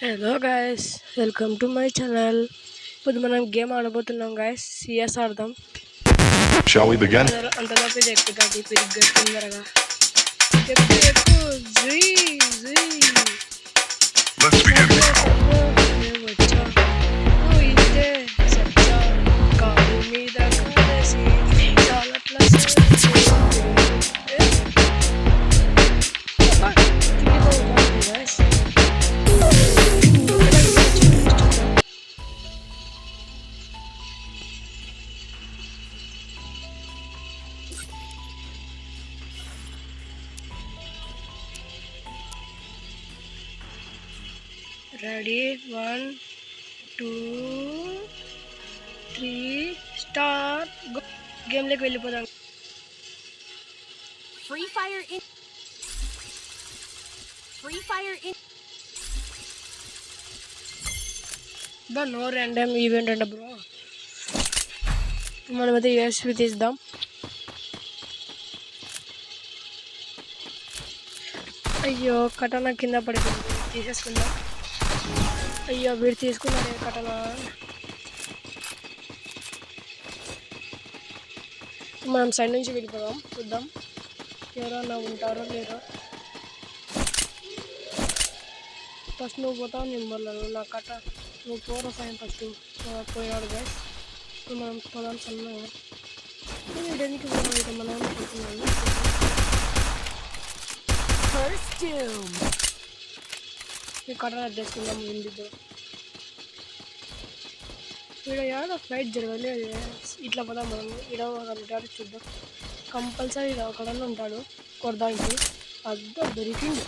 Hello guys, welcome to my channel. ఇప్పుడు మనం game ఆడబోతున్నాం guys. CS ఆడదాం. Shall we begin? అంతలోపు ఇది ఎక్కుతుంది పిరిగ్గా తొందరగా. ఎక్కు జీ జీ. Let's begin. వచ్చా ఇదే సచ్చా కాలు మీద కాలేసి చాలట్లా గైస్. Ready 1 2 3 start. గేమ్ లోకి వెళ్ళిపోదాం. Free Fire in బా నో ర్యాండమ్ ఈవెంట్ అంట బ్రో. మనమైతే యూఎస్పీ తీద్దాం. అయ్యో కటన కింద పడిపోయింది, తీసేసుకుందాం. అయ్యో వీడు తీసుకున్నాడే కటన. మనం సైడ్ నుంచి వెళ్ళిపోదాం, చూద్దాం ఎవరన్నా ఉంటారో లేరో. ఫస్ట్ నువ్వు పోతావు, నేను మొదలు నా కట్ట నువ్వు పోరా ఫైన్. ఫస్ట్ పోయాడు గైస్. మనం పోదాం సన్నగా. వీడెందుకు పోదాం, అయితే మనం అనుకుంటున్నాను. First Doom. ఈ కట్టన అడ్డేసుకుందాం ఇంటితో. ఇక్కడ ఏదో ఫైట్ జరగలేదు. ఇట్లా పోదాం మనం. ఇక్కడ ఉంటాడు చూద్దాం. కంపల్సరీ ఒకడన్నా ఉంటాడు కొడదానికి. అద్దో దొరికింది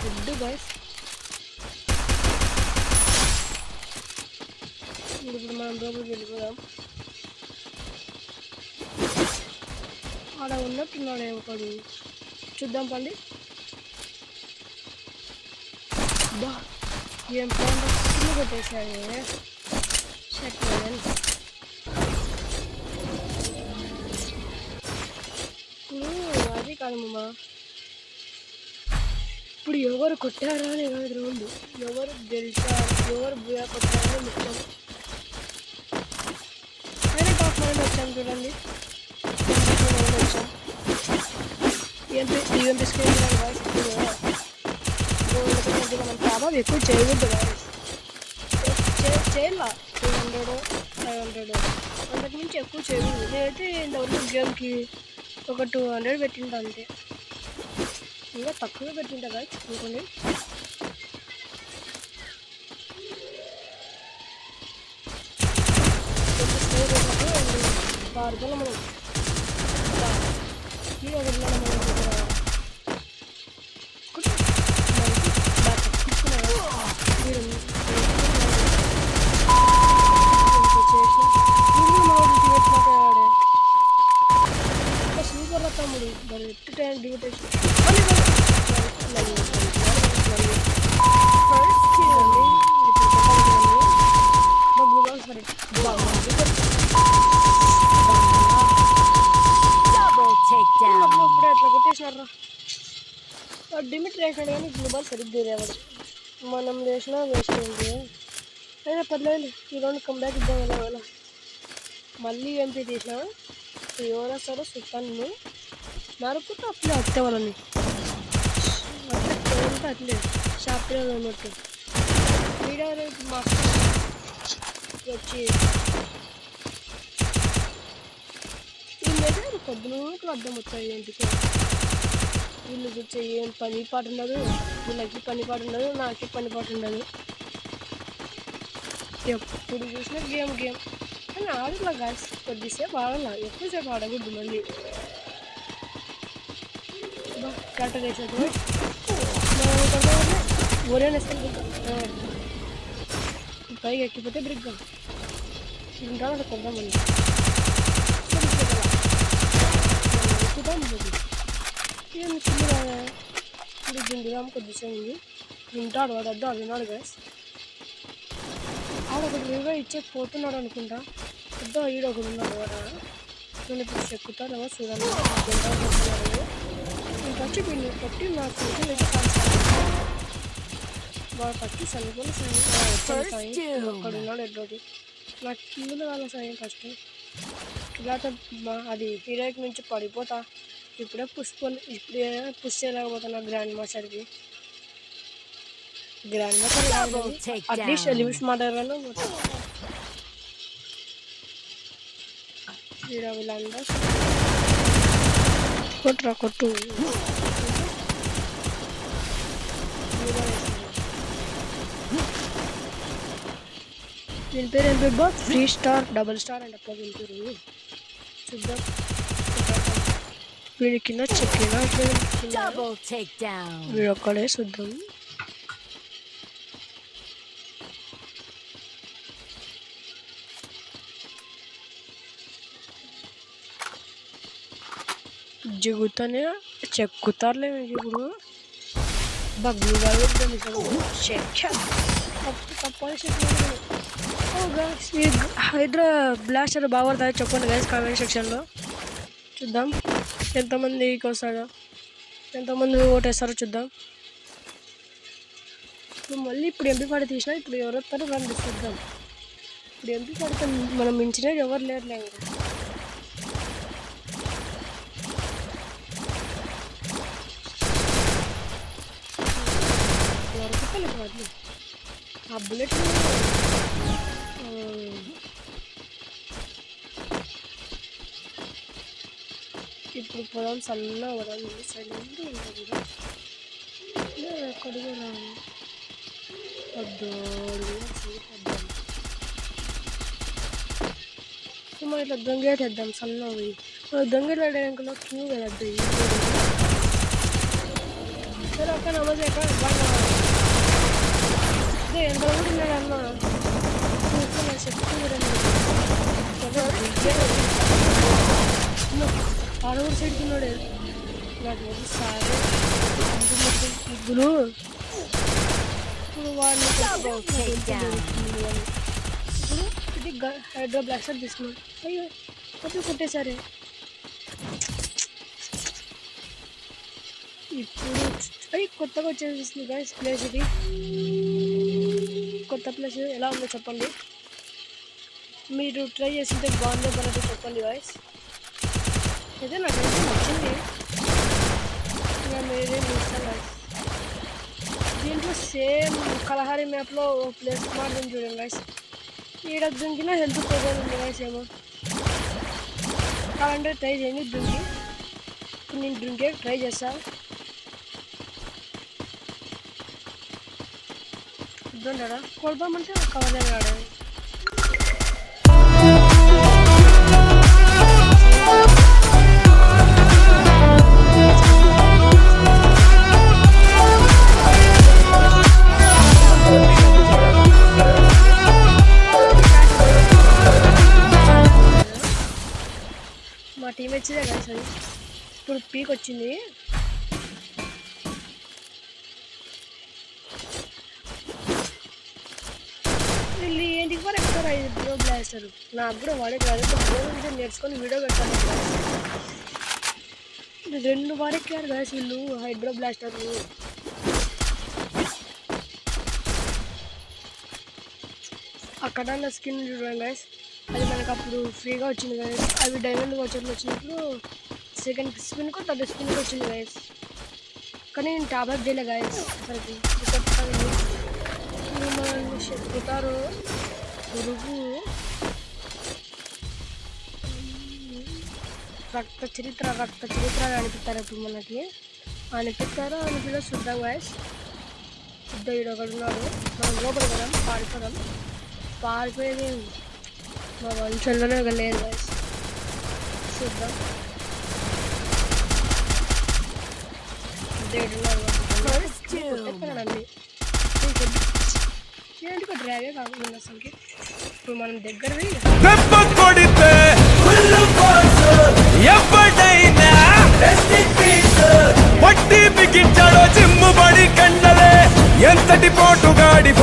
ఫుడ్ గైస్. ఇప్పుడు మనం లోపలికి వెళ్ళిపోదాం. ఆడ ఉన్నట్టున్నాడే ఒకడు, చూద్దాం పండి. బా ఏం ప్లాన్ కొట్టేసాడే షట్. ఇప్పుడు అది కాదు మామ, ఇప్పుడు ఎవరు కొట్టారా అని కాదు రౌండ్, ఎవరు గెలిచారు, ఎవరు బుయా కొట్టారని ముఖ్యం. అయినా టాప్ మనం వచ్చాం చూడండి. వచ్చాం ఈఎంపీ స్క్రీన్ మనం ప్రభావం ఎక్కువ చేయకూడదు చేయాల. 200 500 అంతకు మించి ఎక్కువ చేయకూడదు. నేనైతే ఇంతవరకు గేమ్కి ఒక 200 పెట్టింటా అంతే. ఇంకా తక్కువ పెట్టింటా కదా అనుకోండి. రూపాయలు మనం సూపర్ తమ్ముడు మరి ఎట్టు టైం డివిటేషన్. Double takedown. ఇప్పుడు ఎట్లా కొట్టేసినారా డిమిట్ రేసాడు కానీ గ్లోబల్ సరిగ్గా లేవాడు. మనం లేచినా వేస్ట్ అయింది. అయితే పర్లేదు, ఈ రెండు కంబ్యాక్ ఇద్దాం కదా. వాళ్ళ మళ్ళీ ఎంపీ తీసినా ఎవరో సరే సుఖాన్ని నరుకుతా అట్లే అత్తే వాళ్ళని అట్లా అట్లే షాప్లో ఉన్నట్టు. వీడియో మాకు వచ్చి ఈ మెజర్ పొద్దునకు అర్థం వచ్చాయి ఏంటికి. వీళ్ళు కూర్చో ఏం పని పాటు ఉండదు, వీళ్ళకి పని పాటు ఉండదు, నాకే పని పాటు ఉండదు. ఎప్పుడు చూసినా గేమ్ కానీ ఆడలా గాయస్. కొద్దిసేపు ఆడాల, ఎక్కువసేపు ఆడకూడదు. మళ్ళీ కరెక్ట్ వేసేది ఒరే పైకి ఎక్కిపోతే బ్రిగ్గా ఉంటాను అక్కడ కొద్దామని ఎక్కుతాం. ఏం దిండుదాం కొద్దిసేపు ఉంది. వింటాడు వాడు, అడ్డు విన్నాడు గాయస్. ఆడొకటి రివైవ్ ఇచ్చే పోతున్నాడు అనుకుంటా. పెద్ద ఈడొకడు ఉన్నాడు వాడు. నేను ఇప్పుడు చెక్కుతాడేమో చూడండి. నేను వచ్చి కొట్టి నాకు ఫస్ట్ చదువుకొని సాయం అక్కడ ఉన్నాడు ఎడ్రోకి నాకు కింద వాళ్ళ సాయం ఫస్ట్ ఇలా అది హీరోకి నుంచి పడిపోతా ఇప్పుడే ఇప్పుడే పుష్ చేయలేకపోతున్నా గ్రాండ్ మాస్టర్కి గ్రాండ్ మాస్టర్ అట్లీస్ట్ లిమిట్స్ మాట్లాడాను వీళ్ళందరూ కొట్టు దీని పేరు ఏం పేరు boss 3 star double star and అట్లా దీని పేరు చూద్దాం వీడి కింద చెక్కిన Double takedown. వీడు ఒక్కడే చూద్దాం జిగుతానే చెక్కుతారులే ఇప్పుడు బగ్గులు హైడ్రా బ్లాస్టర్ బాగుపడుతుంది చెప్పండి గైస్ కామెంట్ సెక్షన్లో చూద్దాం ఎంతమందికి వస్తాడో ఎంతమంది ఓటేస్తారో చూద్దాం మళ్ళీ ఇప్పుడు ఎంపీ పాడి తీసినా ఇప్పుడు ఎవరు వస్తారో రండి చూద్దాం ఇప్పుడు ఎంపీ పాడితే మనం మించిన ఎవరు లేరులే ఆ బుల్లెట్ ఇప్పుడు పొలం సన్న పొలం సైలెంట్ ఉంటుంది ఎక్కడ కూడా మనం ఇట్లా దొంగేటేద్దాం సన్న పోయి దొంగేటాడేంకలో క్యూ కదా సరే ఒక్క నమ్మకం ఎక్కడ ఎంత కూడా ఉన్నాడు అన్న ఆడవుడు సైడ్కి ఉన్నాడు నాకు సారే ఇద్దరు వాడిని ఇది హైడ్రో బ్లాస్టర్ తీసుకున్నాడు అయ్యో కొత్తగా కొట్టేశారే ఇప్పుడు అయ్యి కొత్తగా వచ్చేసింది గైస్ ప్లేస్ ఇది కొత్త ప్లేస్ ఎలా ఉందో చెప్పండి మీరు ట్రై చేసింటే బాగుందో బాగుందో చెప్పండి గైస్ అయితే నాకైతే నచ్చింది ఇంకా మీరే చూస్తాను గైస్ దీంట్లో సేమ్ కలహారీ మ్యాప్లో ప్లేస్ మాత్రం చూడండి గైస్ ఈడ దుంకిన హెల్త్ ప్రోగ్రామ్ ఉంది గైస్ ఏమో కావాలంటే ట్రై చేయండి దుంకి ఇప్పుడు నేను దుంకే ట్రై చేస్తాను ఇద్దాడా కొడదామంటే కవర్ ఆడాడు మా టీం వచ్చిందే కదా సరే ఇప్పుడు పీక్ వచ్చింది వీళ్ళు ఏంటికి కూడా ఎక్కుతారు హైడ్రో బ్లాస్టర్ నాకు కూడా వాడే కాదు ఫోన్ నుంచి నేర్చుకొని వీడియో పెట్టాను 2 వారెక్కారు కదా వీళ్ళు హైడ్రో బ్లాస్టర్లు అక్కడ నా స్కిన్ చూడండి గైస్ అది మనకు అప్పుడు ఫ్రీగా వచ్చింది గైస్ అవి డైమండ్ వచ్చేట్లు వచ్చినప్పుడు సెకండ్ స్పిన్కో థర్డ్ స్పిన్కి వచ్చింది గైస్ కానీ నేను టాప్అప్ చేయలే గైస్ అసలుకి మనల్ని చెప్పుతారు గురువు రక్త చరిత్ర అనిపిస్తారు ఇప్పుడు మనకి అనిపిస్తారో అనిపిలో చూద్దాం గైస్ పెద్ద ఒకడు ఉన్నాడు మనం లోపల కదా పారిపోయేది మా వంశంలోనే లేదు గైస్ చూద్దాం ఏంటి డ్రాగే కాకుండా అసలుకి ఇప్పుడు మనం దగ్గర పట్టి బిగించాడో చిమ్ముబడి కండలే ఎంతటి పోటుగాడి